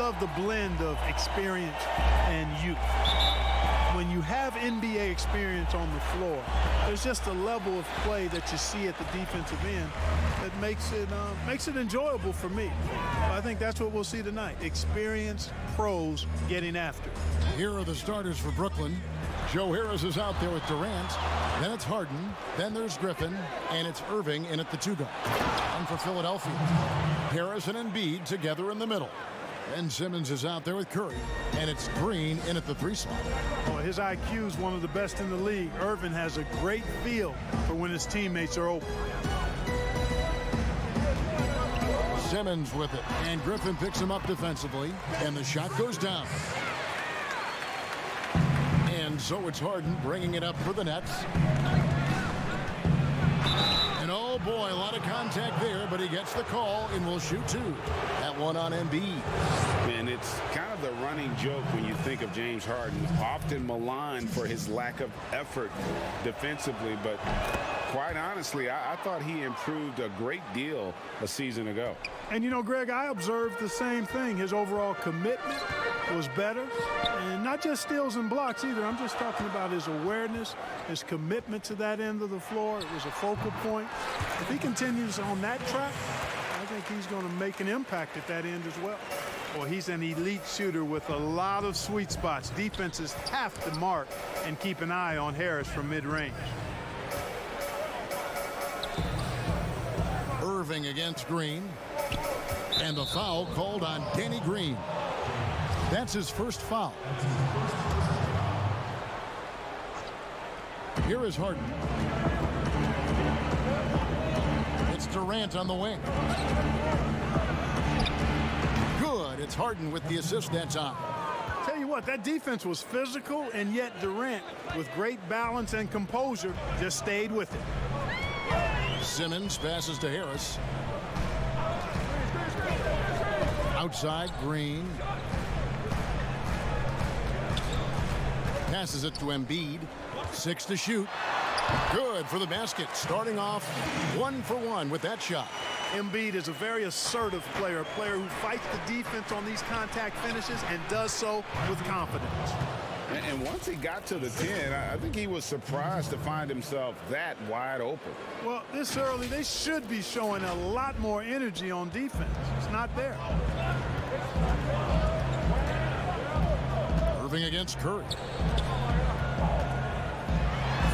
love the blend of experience and youth. When you have NBA experience on the floor, there's just a level of play that you see at the defensive end that makes it enjoyable for me. I think that's what we'll see tonight. Experienced pros getting after it. Here are the starters for Brooklyn. Joe Harris is out there with Durant. Then it's Harden. Then there's Griffin. And it's Irving in at the 2 guard. And for Philadelphia, Harris and Embiid together in the middle. Ben Simmons is out there with Curry. And it's Green in at the 3 slot. Well, his IQ is one of the best in the league. Irvin has a great feel for when his teammates are open. Simmons with it. And Griffin picks him up defensively. And the shot goes down. And so it's Harden bringing it up for the Nets. And oh boy, a lot of contact there, but he gets the call and will shoot 2. That one on Embiid. And it's kind of the running joke when you think of James Harden, often maligned for his lack of effort defensively, but quite honestly, I thought he improved a great deal a season ago. And you know, Greg, I observed the same thing. His overall commitment was better, and not just steals and blocks either. I'm just talking about his awareness, his commitment to that end of the floor. It was a focal point. If he continues on that track, I think he's going to make an impact at that end as well. Well, he's an elite shooter with a lot of sweet spots. Defenses have to mark and keep an eye on Harris from mid-range. Irving against Green. And the foul called on Danny Green. That's his first foul. Here is Harden. It's Durant on the wing. Good. It's Harden with the assist that time. Tell you what, that defense was physical, and yet Durant, with great balance and composure, just stayed with it. Simmons passes to Harris. Outside, Green. Passes it to Embiid. 6 to shoot. Good for the basket. Starting off 1 for 1 with that shot. Embiid is a very assertive player, a player who fights the defense on these contact finishes and does so with confidence. And once he got to the 10, I think he was surprised to find himself that wide open. Well, this early, they should be showing a lot more energy on defense. It's not there. Irving against Curry.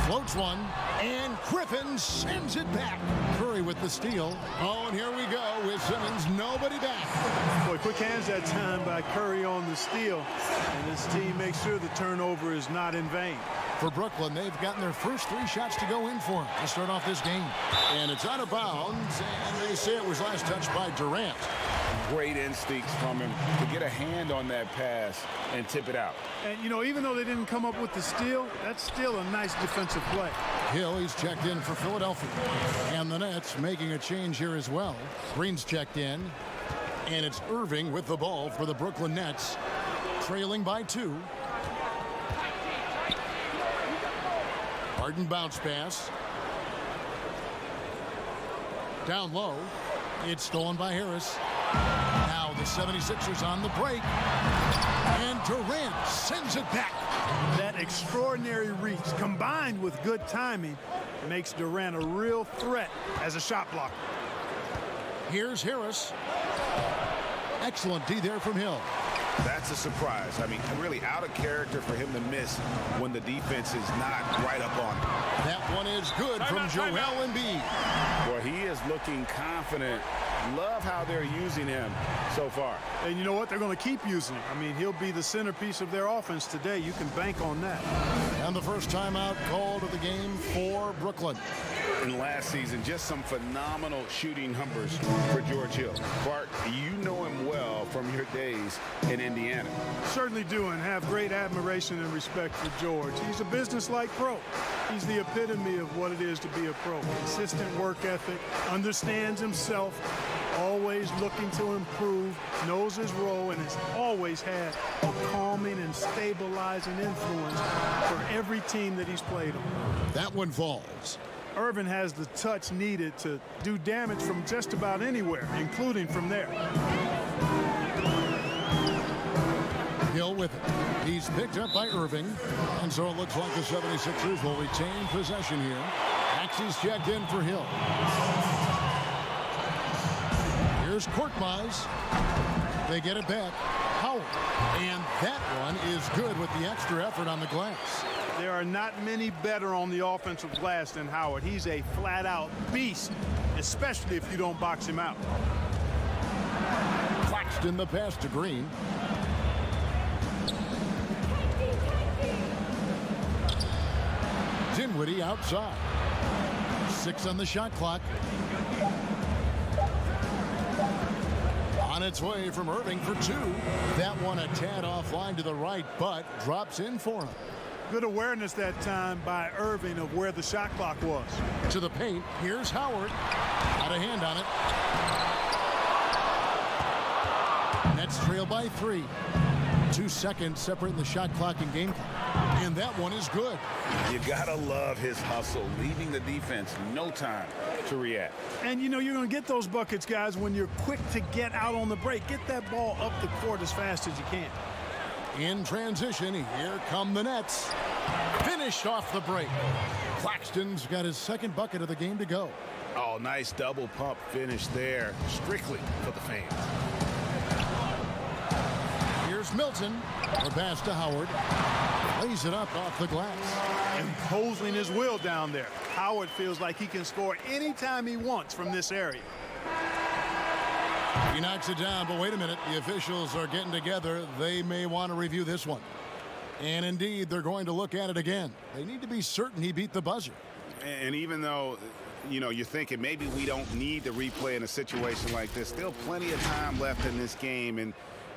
Floats one, and Griffin sends it back. Curry with the steal. Oh, and here we go with Simmons. Nobody back. Boy, quick hands that time by Curry on the steal. And his team makes sure the turnover is not in vain. For Brooklyn, they've gotten their first 3 shots to go in for him to start off this game. And it's out of bounds, and they say it was last touched by Durant. Great instincts from him to get a hand on that pass and tip it out. And, you know, even though they didn't come up with the steal, that's still a nice defensive play. Hill, he's checked in for Philadelphia. And the Nets making a change here as well. Green's checked in. And it's Irving with the ball for the Brooklyn Nets. Trailing by 2. Harden bounce pass. Down low. It's stolen by Harris. Now the 76ers on the break. And Durant sends it back. That extraordinary reach combined with good timing makes Durant a real threat as a shot blocker. Here's Harris. Excellent D there from Hill. That's a surprise. I mean, really out of character for him to miss when the defense is not right up on him. That one is good from Joel Embiid. Boy, he is looking confident. Love how they're using him so far. And you know what? They're going to keep using him. I mean, he'll be the centerpiece of their offense today. You can bank on that. And the first timeout called of the game for Brooklyn. In last season, just some phenomenal shooting numbers for George Hill. Bart, you know him well from your days in Indiana. Certainly do, and have great admiration and respect for George. He's a business-like pro. He's the epitome of what it is to be a pro. Consistent work ethic, understands himself, always looking to improve, knows his role, and has always had a calming and stabilizing influence for every team that he's played on. That one falls. Irvin has the touch needed to do damage from just about anywhere, including from there. with it. He's picked up by Irving. And so it looks like the 76ers will retain possession here. Maxey's checked in for Hill. Here's Korkmaz. They get it back. Howard. And that one is good with the extra effort on the glass. There are not many better on the offensive glass than Howard. He's a flat-out beast, especially if you don't box him out. Claxton the pass to Green. Dinwiddie outside. 6 on the shot clock. On its way from Irving for 2. That one a tad offline to the right, but drops in for him. Good awareness that time by Irving of where the shot clock was. To the paint. Here's Howard. Got a hand on it. Nets trail by 3. 2 seconds separating the shot clock and game clock. And that one is good. You gotta love his hustle, leaving the defense no time to react. And you know you're going to get those buckets, guys, when you're quick to get out on the break. Get that ball up the court as fast as you can. In transition, here come the Nets. Finished off the break. Claxton's got his second bucket of the game to go. Oh, nice double pump finish there, strictly for the fans. Here's Milton. The pass to Howard. Lays it up off the glass. Imposing his will down there. Howard feels like he can score anytime he wants from this area. He knocks it down, but wait a minute. The officials are getting together. They may want to review this one. And indeed, they're going to look at it again. They need to be certain he beat the buzzer. And even though, you know, you're thinking maybe we don't need to replay in a situation like this, still plenty of time left in this game, and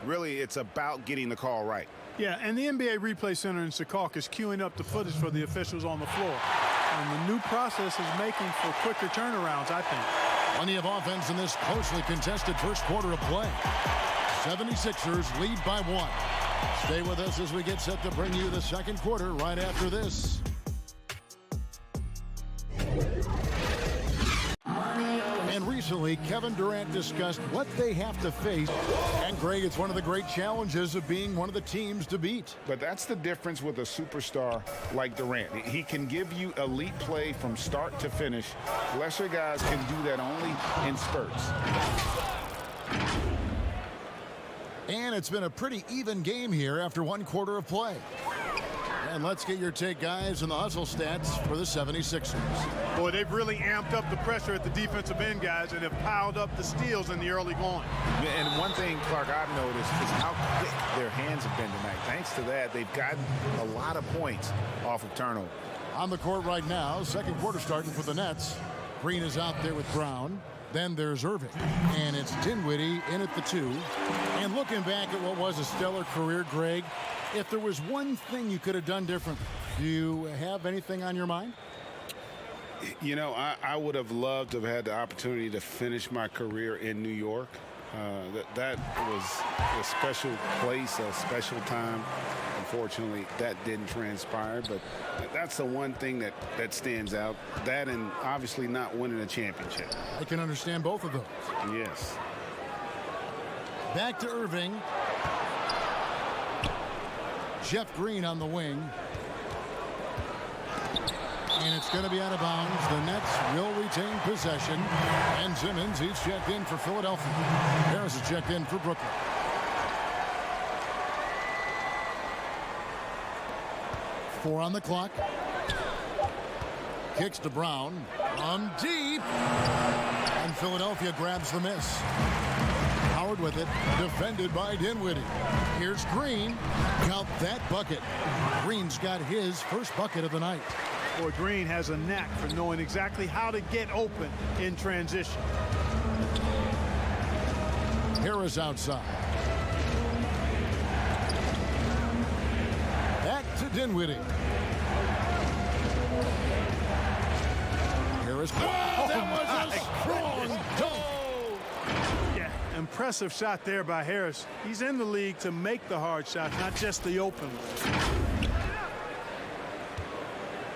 really it's about getting the call right. Yeah, and the NBA Replay Center in Secaucus is queuing up the footage for the officials on the floor. And the new process is making for quicker turnarounds, I think. Plenty of offense in this closely contested first quarter of play. 76ers lead by 1. Stay with us as we get set to bring you the second quarter right after this. And recently, Kevin Durant discussed what they have to face. And Greg, it's one of the great challenges of being one of the teams to beat. But that's the difference with a superstar like Durant. He can give you elite play from start to finish. Lesser guys can do that only in spurts. And it's been a pretty even game here after one quarter of play. And let's get your take, guys, on the hustle stats for the 76ers. Boy, they've really amped up the pressure at the defensive end, guys, and have piled up the steals in the early going. And one thing, Clark, I've noticed is how quick their hands have been tonight. Thanks to that, they've gotten a lot of points off of turnover. On the court right now, second quarter starting for the Nets. Green is out there with Brown. Then there's Irving. And it's Dinwiddie in at the 2. And looking back at what was a stellar career, Greg, if there was one thing you could have done different, do you have anything on your mind? You know, I would have loved to have had the opportunity to finish my career in New York. That was a special place, a special time. Unfortunately, that didn't transpire, but that's the one thing that stands out. That and obviously not winning a championship. I can understand both of those. Yes. Back to Irving. Jeff Green on the wing. And it's going to be out of bounds. The Nets will retain possession. And Simmons, he's checked in for Philadelphia. Harris is checked in for Brooklyn. Four on the clock. Kicks to Brown. From deep. And Philadelphia grabs the miss. Howard with it. Defended by Dinwiddie. Here's Green. Count that bucket. Green's got his first bucket of the night. Boy, Green has a knack for knowing exactly how to get open in transition. Harris outside. Back to Dinwiddie. Harris. Oh, that was a strong dunk. Yeah, impressive shot there by Harris. He's in the league to make the hard shots, not just the open ones.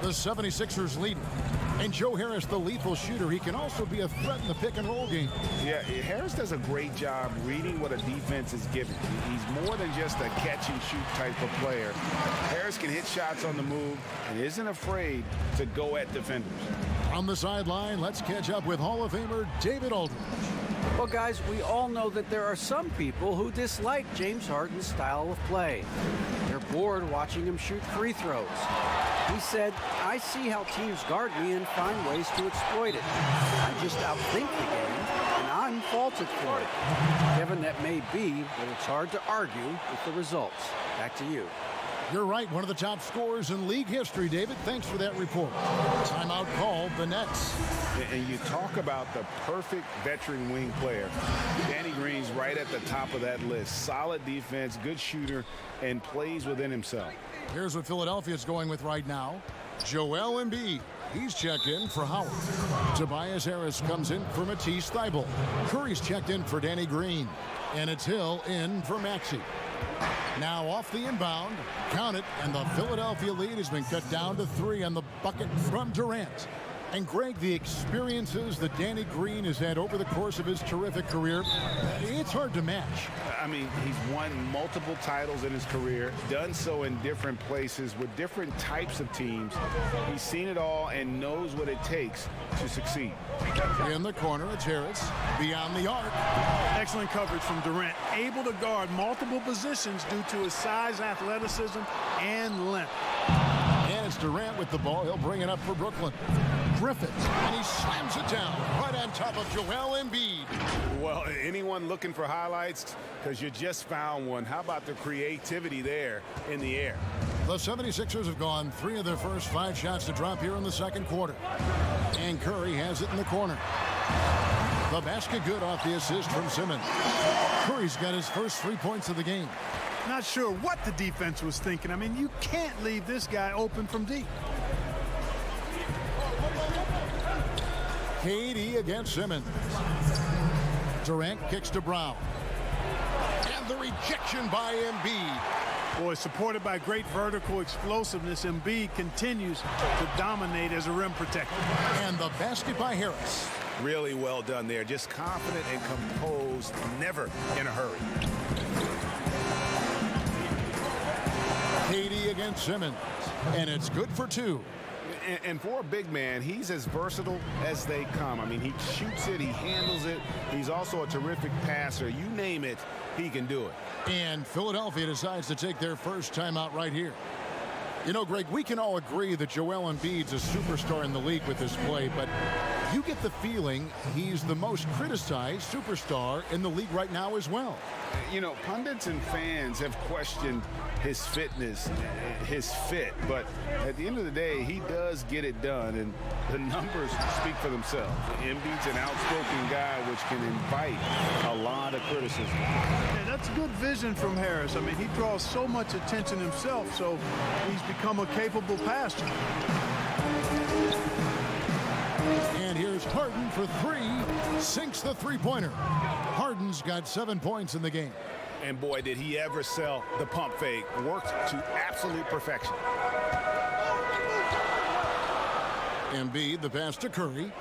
The 76ers lead. And Joe Harris, the lethal shooter, he can also be a threat in the pick-and-roll game. Yeah, Harris does a great job reading what a defense is giving. He's more than just a catch-and-shoot type of player. Harris can hit shots on the move and isn't afraid to go at defenders. On the sideline, let's catch up with Hall of Famer David Aldridge. Well, guys, we all know that there are some people who dislike James Harden's style of play. They're bored watching him shoot free throws. He said, "I see how teams guard me and find ways to exploit it. I just outthink the game, and I'm faulted for it." Kevin, that may be, but it's hard to argue with the results. Back to you. You're right, one of the top scorers in league history, David. Thanks for that report. Timeout called the Nets. And you talk about the perfect veteran wing player. Danny Green's right at the top of that list. Solid defense, good shooter, and plays within himself. Here's what Philadelphia's going with right now. Joel Embiid. He's checked in for Howard. Tobias Harris comes in for Matisse Thybulle. Curry's checked in for Danny Green. And it's Hill in for Maxey. Now off the inbound, count it, and the Philadelphia lead has been cut down to 3 on the bucket from Durant. And Greg, the experiences that Danny Green has had over the course of his terrific career, it's hard to match. I mean, he's won multiple titles in his career, done so in different places with different types of teams. He's seen it all and knows what it takes to succeed. In the corner, it's Harris. Beyond the arc. Excellent coverage from Durant, able to guard multiple positions due to his size, athleticism, and length. And it's Durant with the ball. He'll bring it up for Brooklyn. Griffin, and he slams it down right on top of Joel Embiid. Well, anyone looking for highlights? Because you just found one. How about the creativity there in the air? The 76ers have gone 3 of their first 5 shots to drop here in the second quarter. And Curry has it in the corner. The basket good off the assist from Simmons. Curry's got his first 3 points of the game. Not sure what the defense was thinking. I mean, you can't leave this guy open from deep. KD against Simmons. Durant kicks to Brown. And the rejection by Embiid. Boy, supported by great vertical explosiveness, Embiid continues to dominate as a rim protector. And the basket by Harris. Really well done there. Just confident and composed, never in a hurry. KD against Simmons. And it's good for 2. And for a big man, he's as versatile as they come. I mean, he shoots it, he handles it. He's also a terrific passer. You name it, he can do it. And Philadelphia decides to take their first timeout right here. You know, Greg, we can all agree that Joel Embiid's a superstar in the league with this play, but you get the feeling he's the most criticized superstar in the league right now as well. You know, pundits and fans have questioned his fitness, his fit, but at the end of the day, he does get it done, and the numbers speak for themselves. Embiid's an outspoken guy, which can invite a lot of criticism. Yeah, that's good vision from Harris. I mean, he draws so much attention himself, so he's become a capable passer. And here's Harden for 3, sinks the three-pointer. Harden's got 7 points in the game. And boy, did he ever sell the pump fake. Worked to absolute perfection. Embiid, the pass to Curry.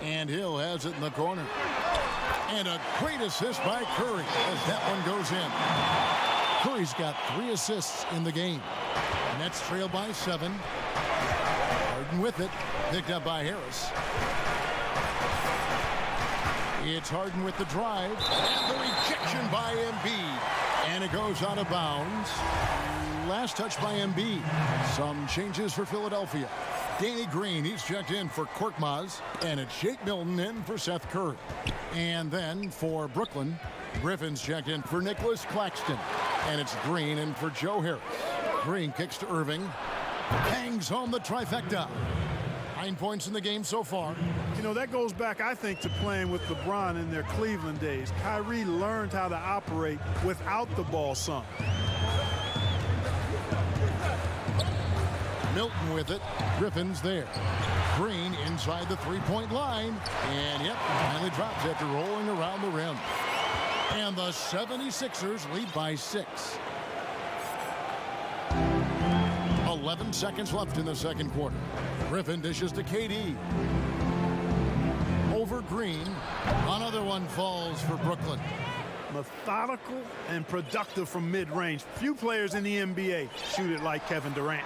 And Hill has it in the corner. And a great assist by Curry as that one goes in. Curry's got 3 assists in the game. Nets trail by 7. Harden with it, picked up by Harris. It's Harden with the drive, and the rejection by Embiid. And it goes out of bounds. Last touch by Embiid. Some changes for Philadelphia. Danny Green, he's checked in for Korkmaz, and it's Shake Milton in for Seth Curry. And then for Brooklyn, Griffin's checked in for Nicholas Claxton, and it's Green in for Joe Harris. Green kicks to Irving, hangs home the trifecta. 9 points in the game so far. You know, that goes back, I think, to playing with LeBron in their Cleveland days. Kyrie learned how to operate without the ball some. Milton with it. Griffin's there. Green inside the three-point line. And yep, finally drops after rolling around the rim. And the 76ers lead by 6. 11 seconds left in the second quarter. Griffin dishes to KD. Over Green. Another one falls for Brooklyn. Methodical and productive from mid-range. Few players in the NBA shoot it like Kevin Durant.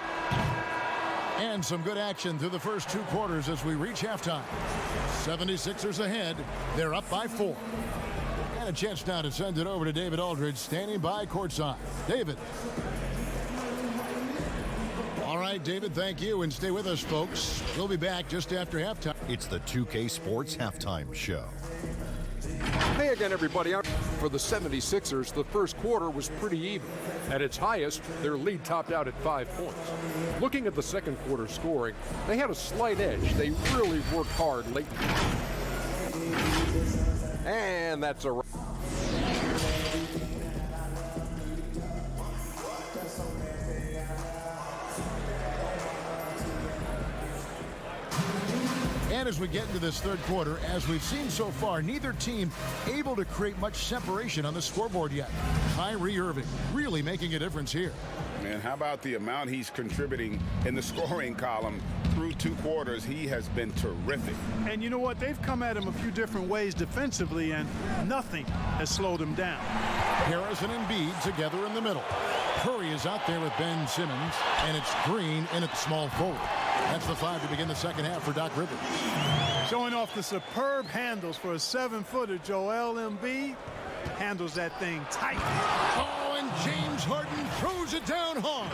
And some good action through the first 2 quarters as we reach halftime. 76ers ahead. They're up by 4. And a chance now to send it over to David Aldridge, standing by courtside. David. All right, David, thank you. And stay with us, folks. We'll be back just after halftime. It's the 2K Sports Halftime Show. Hey again, everybody. For the 76ers, the first quarter was pretty even. At its highest, their lead topped out at 5 points. Looking at the second quarter scoring, they had a slight edge. They really worked hard late. And that's a... And as we get into this third quarter, as we've seen so far, neither team able to create much separation on the scoreboard yet. Kyrie Irving really making a difference here. Man, how about the amount he's contributing in the scoring column through 2 quarters? He has been terrific. And you know what? They've come at him a few different ways defensively, and nothing has slowed him down. Harris and Embiid together in the middle. Curry is out there with Ben Simmons, and it's Green in at small forward. That's the 5 to begin the second half for Doc Rivers. Showing off the superb handles for a 7-footer, Joel Embiid handles that thing tight. Oh, and James Harden throws it down hard.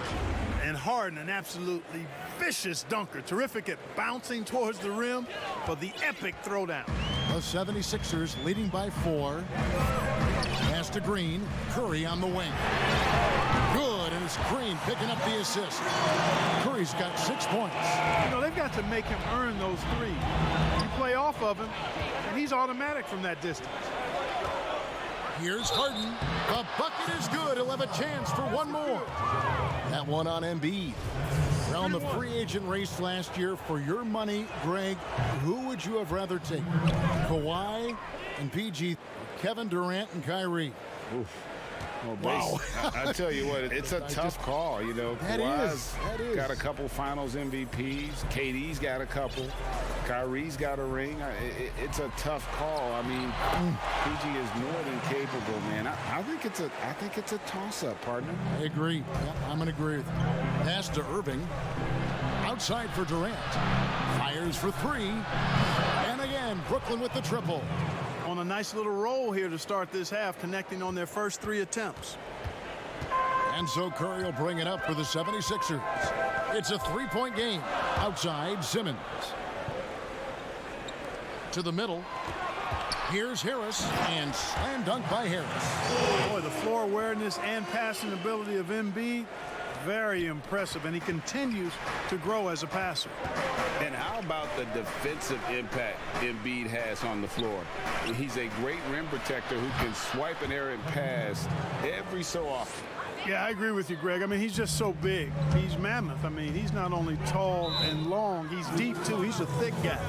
And Harden, an absolutely vicious dunker. Terrific at bouncing towards the rim for the epic throwdown. The 76ers leading by 4. Pass to Green. Curry on the wing. Good, and it's Green picking up the assist. Curry's got 6 points. You know, they've got to make him earn those threes. You play off of him, and he's automatic from that distance. Here's Harden. The bucket is good. He'll have a chance for one more. That one on Embiid. Around the free agent race last year, for your money, Greg, who would you have rather taken? Kawhi and PG, Kevin Durant and Kyrie. Oof. Wow. I tell you what, it's a tough call. You know, Kawhi's got a couple finals MVPs. KD's got a couple. Kyrie's got a ring. It's a tough call. I mean, PG is more than capable, man. I think it's a toss-up, partner. I agree. Yeah, I'm going to agree with you. Pass to Irving. Outside for Durant. Fires for 3. And again, Brooklyn with the triple. On a nice little roll here to start this half, connecting on their first 3 attempts. And so Curry will bring it up for the 76ers. It's a 3-point game. Outside, Simmons. To the middle. Here's Harris, and slam dunk by Harris. Boy, the floor awareness and passing ability of Embiid, very impressive, and he continues to grow as a passer. And how about the defensive impact Embiid has on the floor? He's a great rim protector who can swipe an errant pass every so often. Yeah, I agree with you, Greg. I mean, he's just so big. He's mammoth. I mean, he's not only tall and long, he's deep, too. He's a thick guy.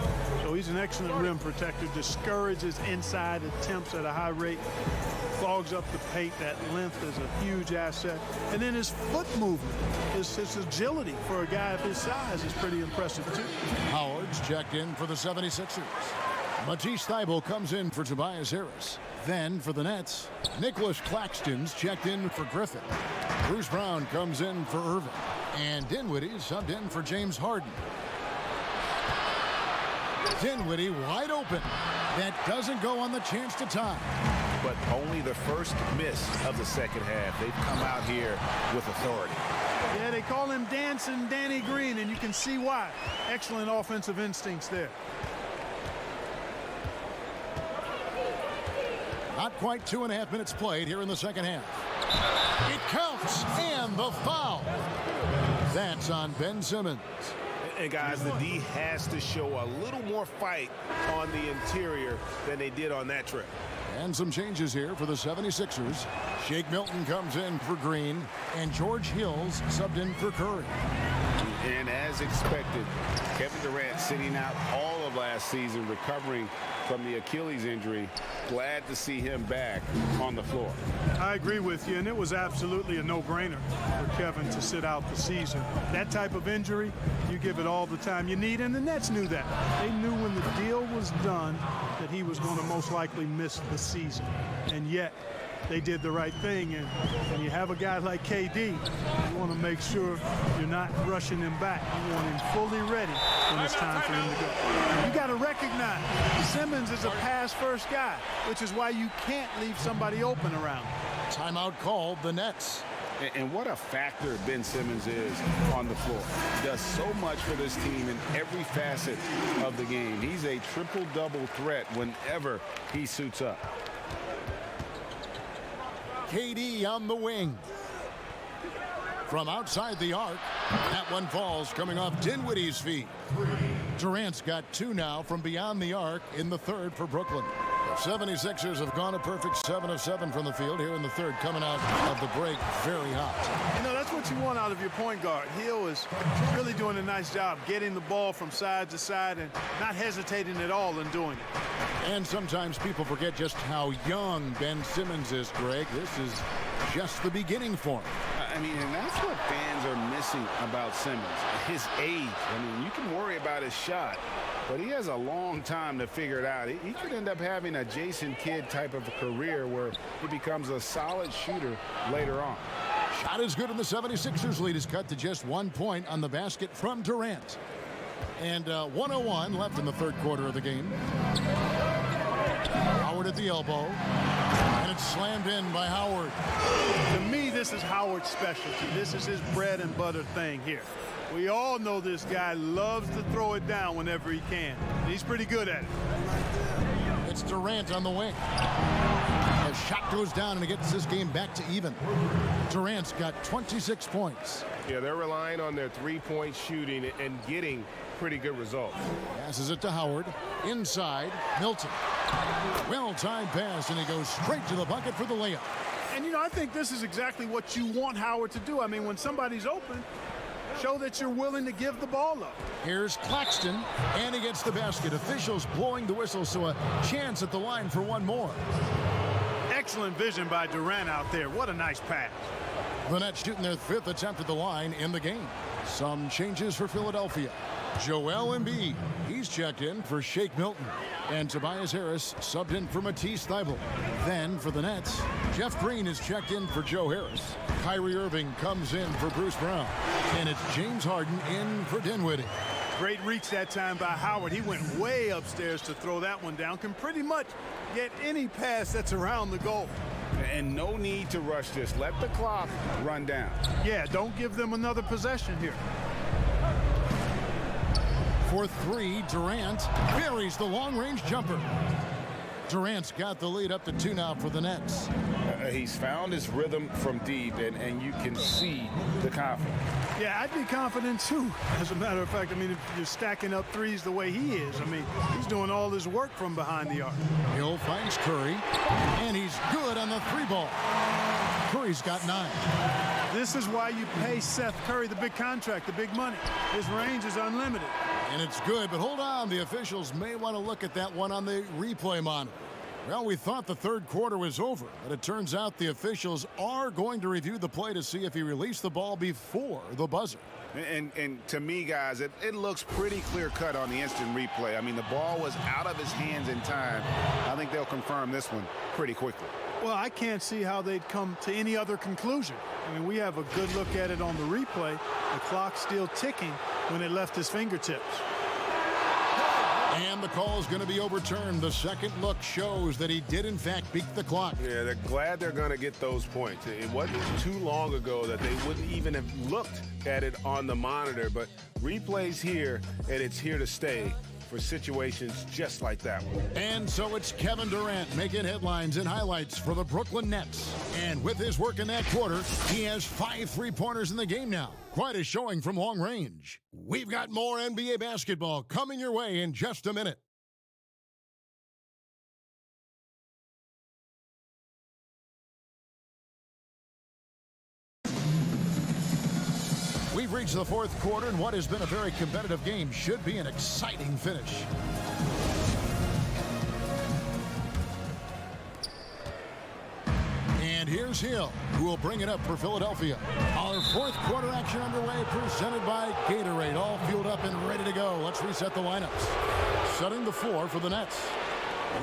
So he's an excellent rim protector, discourages inside attempts at a high rate, clogs up the paint. That length is a huge asset. And then his foot movement, his agility for a guy of his size is pretty impressive, too. Howard's checked in for the 76ers. Matisse Thybulle comes in for Tobias Harris. Then for the Nets, Nicholas Claxton's checked in for Griffin. Bruce Brown comes in for Irving. And Dinwiddie subbed in for James Harden. Dinwiddie wide open. That doesn't go on the chance to tie. But only the first miss of the second half. They've come out here with authority. Yeah, they call him Dancing Danny Green, and you can see why. Excellent offensive instincts there. Not quite 2.5 minutes played here in the second half. It counts, and the foul. That's on Ben Simmons. And guys, the D has to show a little more fight on the interior than they did on that trip. And some changes here for the 76ers. Shake Milton comes in for Green, and George Hills subbed in for Curry. And as expected, Kevin Durant sitting out all of last season recovering from the Achilles injury. Glad to see him back on the floor. I agree with you, and it was absolutely a no-brainer for Kevin to sit out the season. That type of injury, you give it all the time you need, and the Nets knew that. They knew when the deal was done that he was going to most likely miss the season, and yet they did the right thing. And when you have a guy like KD, you want to make sure you're not rushing him back. You want him fully ready when it's time for him to go. You got to recognize Simmons is a pass-first guy, which is why you can't leave somebody open around him. Timeout called the Nets. And what a factor Ben Simmons is on the floor. He does so much for this team in every facet of the game. He's a triple-double threat whenever he suits up. KD on the wing. From outside the arc, that one falls coming off Dinwiddie's feet. Durant's got 2 now from beyond the arc in the third for Brooklyn. The 76ers have gone a perfect 7 of 7 from the field here in the third, coming out of the break very hot. You know, that's what you want out of your point guard. Hill is really doing a nice job getting the ball from side to side and not hesitating at all in doing it. And sometimes people forget just how young Ben Simmons is, Greg. This is just the beginning for him. I mean, and that's what fans are missing about Simmons, his age. I mean, you can worry about his shot, but he has a long time to figure it out. He could end up having a Jason Kidd type of a career where he becomes a solid shooter later on. Shot is good, and the 76ers lead is cut to just 1 point on the basket from Durant. And 1:01 left in the third quarter of the game. Howard at the elbow. And it's slammed in by Howard. To me, this is Howard's specialty. This is his bread and butter thing here. We all know this guy loves to throw it down whenever he can. And he's pretty good at it. It's Durant on the wing. A shot goes down, and it gets this game back to even. Durant's got 26 points. Yeah, they're relying on their three-point shooting and getting pretty good results. Passes it to Howard. Inside, Milton. Well-timed pass, and he goes straight to the bucket for the layup. And, you know, I think this is exactly what you want Howard to do. I mean, when somebody's open, show that you're willing to give the ball up. Here's Claxton, and he gets the basket. Officials blowing the whistle, so a chance at the line for one more. Excellent vision by Durant out there. What a nice pass. The Nets shooting their 5th attempt at the line in the game. Some changes for Philadelphia. Joel Embiid, he's checked in for Shake Milton. And Tobias Harris subbed in for Matisse Thybulle. Then for the Nets, Jeff Green is checked in for Joe Harris. Kyrie Irving comes in for Bruce Brown. And it's James Harden in for Dinwiddie. Great reach that time by Howard. He went way upstairs to throw that one down. Can pretty much get any pass that's around the goal. And no need to rush this. Let the clock run down. Yeah, don't give them another possession here. For 3, Durant buries the long-range jumper. Durant's got the lead up to 2 now for the Nets. He's found his rhythm from deep, and you can see the confidence. Yeah, I'd be confident too. As a matter of fact, I mean, if you're stacking up threes the way he is, I mean, he's doing all his work from behind the arc. Hill finds Curry, and he's good on the 3-ball. Curry's got 9. This is why you pay Seth Curry the big contract, the big money. His range is unlimited. And it's good, but hold on. The officials may want to look at that one on the replay monitor. Well, we thought the third quarter was over, but it turns out the officials are going to review the play to see if he released the ball before the buzzer. And to me, guys, it looks pretty clear-cut on the instant replay. I mean, the ball was out of his hands in time. I think they'll confirm this one pretty quickly. Well, I can't see how they'd come to any other conclusion. I mean, we have a good look at it on the replay. The clock's still ticking when it left his fingertips. And the call is going to be overturned. The second look shows that he did, in fact, beat the clock. Yeah, they're glad they're going to get those points. It wasn't too long ago that they wouldn't even have looked at it on the monitor, but replay's here, and it's here to stay for situations just like that one. And so it's Kevin Durant making headlines and highlights for the Brooklyn Nets. And with his work in that quarter, he has 5 3-pointers in the game now. Quite a showing from long range. We've got more NBA basketball coming your way in just a minute. We've We've reached the fourth quarter, and what has been a very competitive game should be an exciting finish. And here's Hill, who will bring it up for Philadelphia. Our fourth quarter action underway, presented by Gatorade. All fueled up and ready to go. Let's reset the lineups. Setting the floor for the Nets.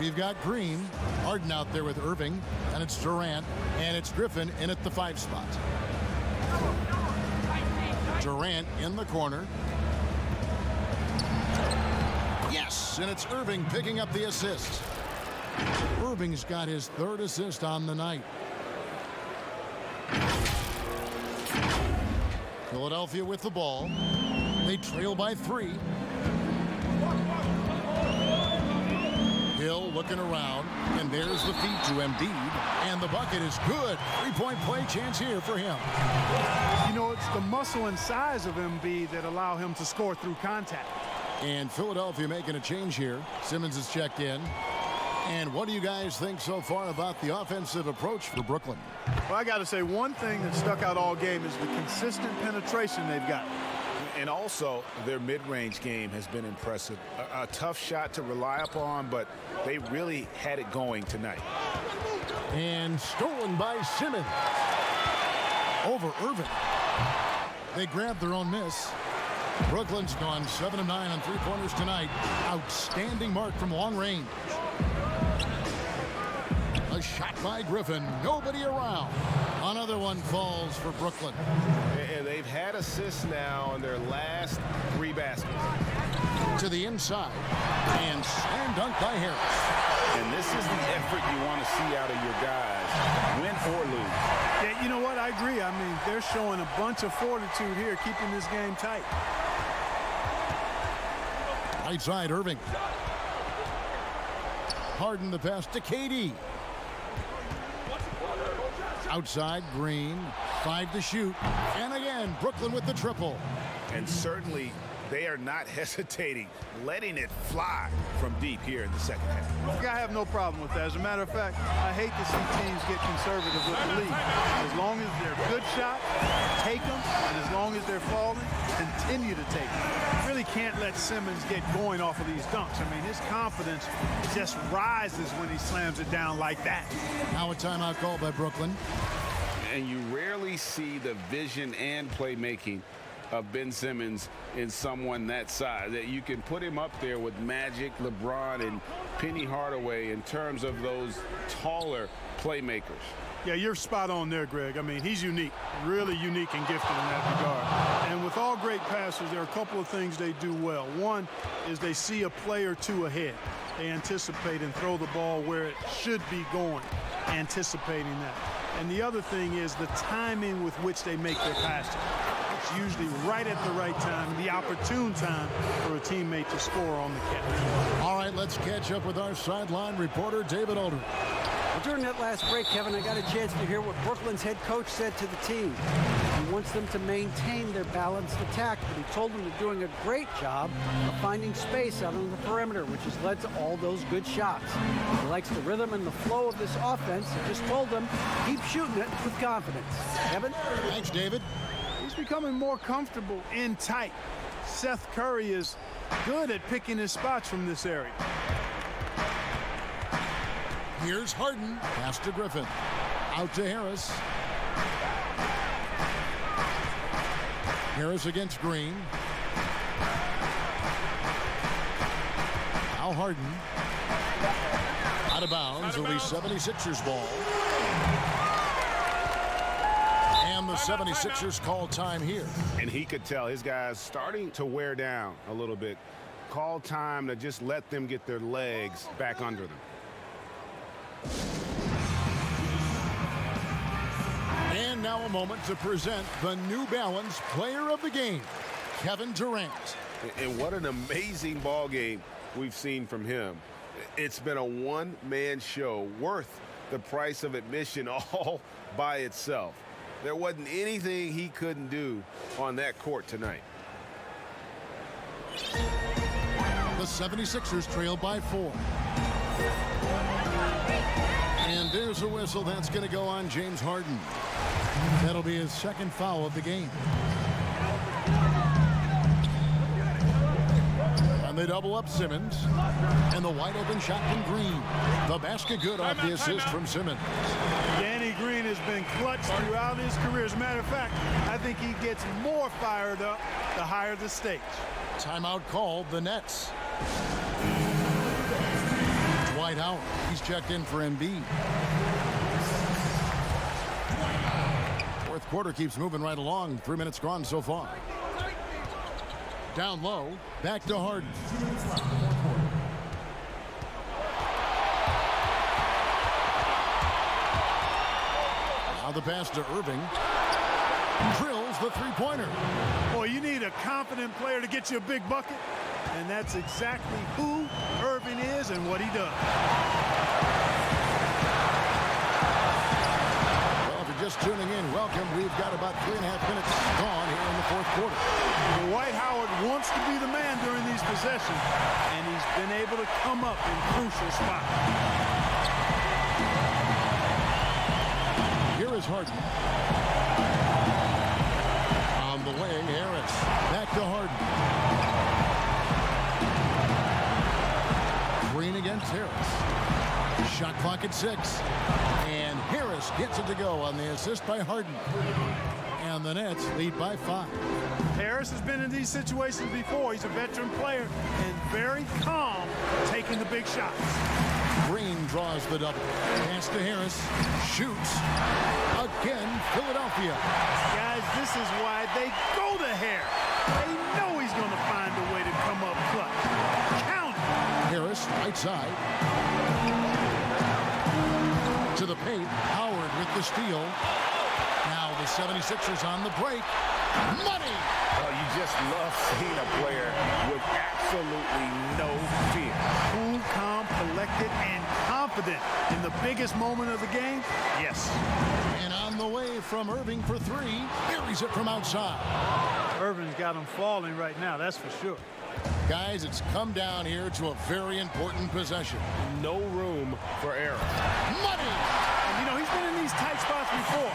We've got Green, Harden out there with Irving, and it's Durant, and it's Griffin in at the 5 spot. Durant in the corner. Yes, and it's Irving picking up the assist. Irving's got his 3rd assist on the night. Philadelphia with the ball. They trail by 3. Hill looking around, and there's the feed to Embiid, and the bucket is good. 3-point play chance here for him. You know, it's the muscle and size of Embiid that allow him to score through contact. And Philadelphia making a change here. Simmons is checked in. And what do you guys think so far about the offensive approach for Brooklyn? Well, I got to say, one thing that stuck out all game is the consistent penetration they've got. And also, their mid-range game has been impressive. A tough shot to rely upon, but they really had it going tonight. And stolen by Simmons. Over Irving. They grabbed their own miss. Brooklyn's gone 7 of 9 on 3-pointers tonight. Outstanding mark from long range. A shot by Griffin. Nobody around. Another one falls for Brooklyn. And they've had assists now on their last 3 baskets. To the inside. And slam dunk by Harris. And this is the effort you want to see out of your guys, win or lose. Yeah, you know what? I agree. I mean, they're showing a bunch of fortitude here, keeping this game tight. Right side, Irving. Harden the pass to KD. Outside, Green. 5 to shoot. And again, Brooklyn with the triple. And certainly, they are not hesitating, letting it fly from deep here in the second half. I have no problem with that. As a matter of fact, I hate to see teams get conservative with the lead. As long as they're good shots, take them. And as long as they're falling, continue to take them. You really can't let Simmons get going off of these dunks. I mean, his confidence just rises when he slams it down like that. Now a timeout call by Brooklyn. And you rarely see the vision and playmaking of Ben Simmons in someone that size. That you can put him up there with Magic, LeBron, and Penny Hardaway in terms of those taller playmakers. Yeah, you're spot on there, Greg. I mean, he's unique, really unique and gifted in that regard. And with all great passers, there are a couple of things they do well. One is they see a play or two ahead. They anticipate and throw the ball where it should be going, anticipating that. And the other thing is the timing with which they make their passes. It's usually right at the right time, the opportune time for a teammate to score on the catch. All right, let's catch up with our sideline reporter, David Aldridge. Well, during that last break, Kevin, I got a chance to hear what Brooklyn's head coach said to the team. He wants them to maintain their balanced attack, but he told them they're doing a great job of finding space out on the perimeter, which has led to all those good shots. He likes the rhythm and the flow of this offense. He just told them, keep shooting it with confidence. Kevin? Thanks, David. He's becoming more comfortable in tight. Seth Curry is good at picking his spots from this area. Here's Harden. Pass to Griffin. Out to Harris. Harris against Green. Now Harden. Out of bounds. It'll be 76ers ball. And the 76ers call time here. And he could tell his guys starting to wear down a little bit. Call time to just let them get their legs back under them. And now a moment to present the New Balance Player of the Game, Kevin Durant. And what an amazing ball game we've seen from him. It's been a one-man show worth the price of admission all by itself. There wasn't anything he couldn't do on that court tonight. The 76ers trail by 4. And there's a whistle that's going to go on James Harden. That'll be his second foul of the game. And they double up Simmons. And the wide open shot from Green. The basket good off the assist from Simmons. Danny Green has been clutch throughout his career. As a matter of fact, I think he gets more fired up the higher the stakes. Timeout called, the Nets. Dwight Howard, he's checked in for Embiid. Fourth quarter keeps moving right along. 3 minutes gone so far. Down low, back to Harden. Now the pass to Irving. Drills the three-pointer. Boy, you need a confident player to get you a big bucket. And that's exactly who Irving is and what he does. Well, if you're just tuning in, welcome. We've got about 3.5 minutes gone here in the fourth quarter. Dwight Howard wants to be the man during these possessions, and he's been able to come up in crucial spots. Here is Harden. On the way, Harris. Back to Harden. Green against Harris. Shot clock at 6. And Harris gets it to go on the assist by Harden. And the Nets lead by 5. Harris has been in these situations before. He's a veteran player and very calm taking the big shots. Green draws the double. Pass to Harris. Shoots. Again, Philadelphia. Guys, this is why they go to Harris. They know he's going to find a way to come up clutch. Count it. Harris, right side. To the paint. Howard with the steal. Now the 76ers on the break. Money! Oh, you just love seeing a player with absolutely no fear. Cool, calm, collected, and confident in the biggest moment of the game? Yes. And on the way from Irving for 3. Buries it from outside. Irving's got him falling right now, that's for sure. Guys, it's come down here to a very important possession. No room for error. Money! And, you know, he's been in these tight spots before.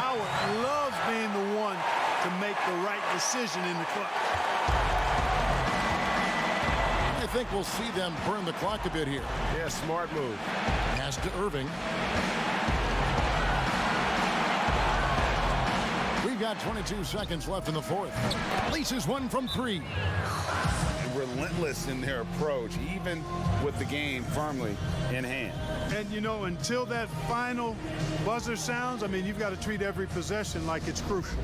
Howard loves being the one to make the right decision in the clutch. I think we'll see them burn the clock a bit here. Yeah, smart move. Pass to Irving. We've got 22 seconds left in the fourth. Leases one from 3. Relentless in their approach, even with the game firmly in hand. And, you know, until that final buzzer sounds, I mean, you've got to treat every possession like it's crucial.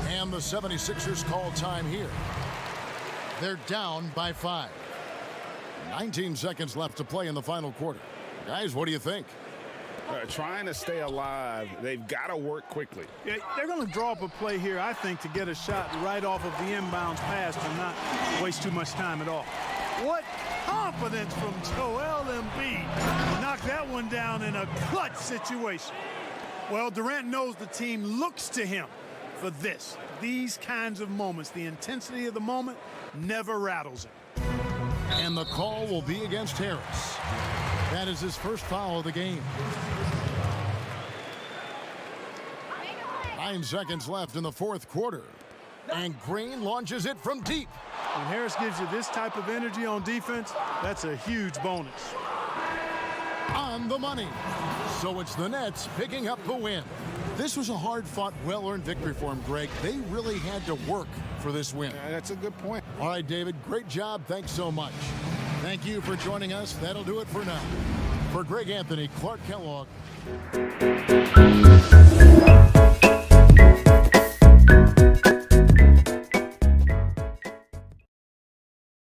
And the 76ers call time here. They're down by 5. 19 seconds left to play in the final quarter. Guys, what do you think? Trying to stay alive, they've got to work quickly. Yeah, they're going to draw up a play here, I think, to get a shot right off of the inbounds pass and not waste too much time at all. What confidence from Joel Embiid. Knock that one down in a clutch situation. Well, Durant knows the team looks to him for this. These kinds of moments, the intensity of the moment never rattles him. And the call will be against Harris. That is his first foul of the game. 9 seconds left in the fourth quarter. And Green launches it from deep. When Harris gives you this type of energy on defense, that's a huge bonus. On the money. So it's the Nets picking up the win. This was a hard-fought, well-earned victory for him, Greg. They really had to work for this win. That's a good point. All right, David, great job. Thanks so much. Thank you for joining us. That'll do it for now. For Greg Anthony, Clark Kellogg.